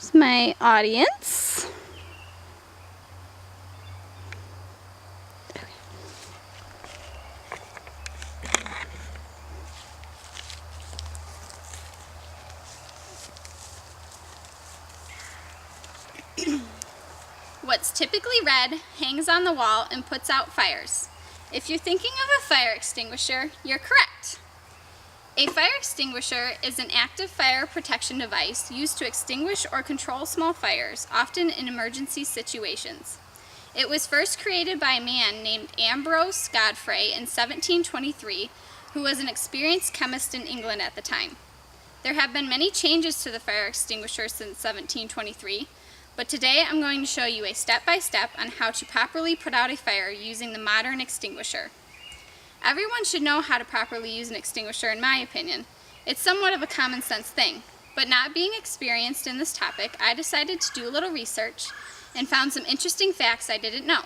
Here's my audience. What's typically red hangs on the wall and puts out fires. If you're thinking of a fire extinguisher, you're correct. A fire extinguisher is an active fire protection device used to extinguish or control small fires, often in emergency situations. It was first created by a man named Ambrose Godfrey in 1723, who was an experienced chemist in England at the time. There have been many changes to the fire extinguisher since 1723, but today I'm going to show you a step-by-step on how to properly put out a fire using the modern extinguisher. Everyone should know how to properly use an extinguisher, in my opinion. It's somewhat of a common sense thing, but not being experienced in this topic, I decided to do a little research and found some interesting facts I didn't know.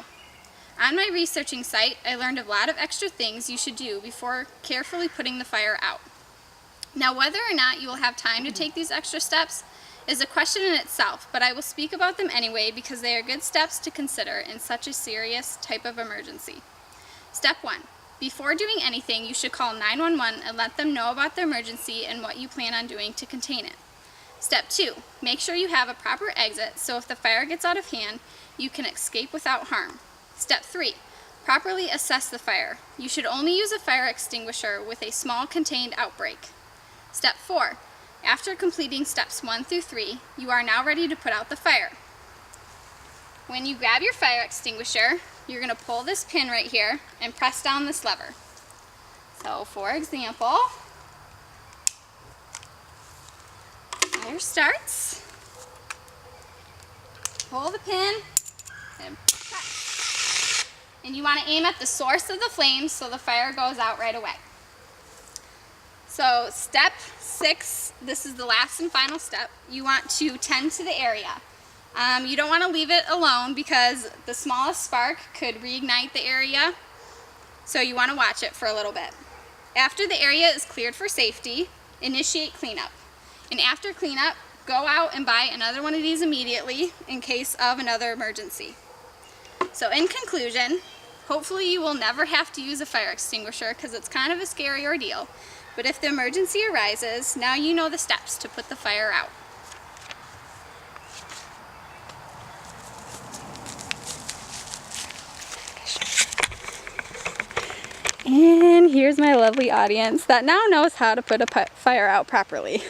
On my researching site, I learned a lot of extra things you should do before carefully putting the fire out. Now, whether or not you will have time to take these extra steps is a question in itself, but I will speak about them anyway because they are good steps to consider in such a serious type of emergency. Step 1. Before doing anything, you should call 911 and let them know about the emergency and what you plan on doing to contain it. Step 2. Make sure you have a proper exit so if the fire gets out of hand, you can escape without harm. Step 3. Properly assess the fire. You should only use a fire extinguisher with a small contained outbreak. Step 4. After completing steps 1 through 3, you are now ready to put out the fire. When you grab your fire extinguisher, you're going to pull this pin right here and press down this lever. So, for example, fire starts. Pull the pin and press. And you want to aim at the source of the flames so the fire goes out right away. So step 6, this is the last and final step, you want to tend to the area. You don't want to leave it alone because the smallest spark could reignite the area, so you want to watch it for a little bit. After the area is cleared for safety, initiate cleanup. And after cleanup, go out and buy another one of these immediately in case of another emergency. So in conclusion, hopefully you will never have to use a fire extinguisher because it's kind of a scary ordeal. But if the emergency arises, now you know the steps to put the fire out. And here's my lovely audience that now knows how to put a fire out properly.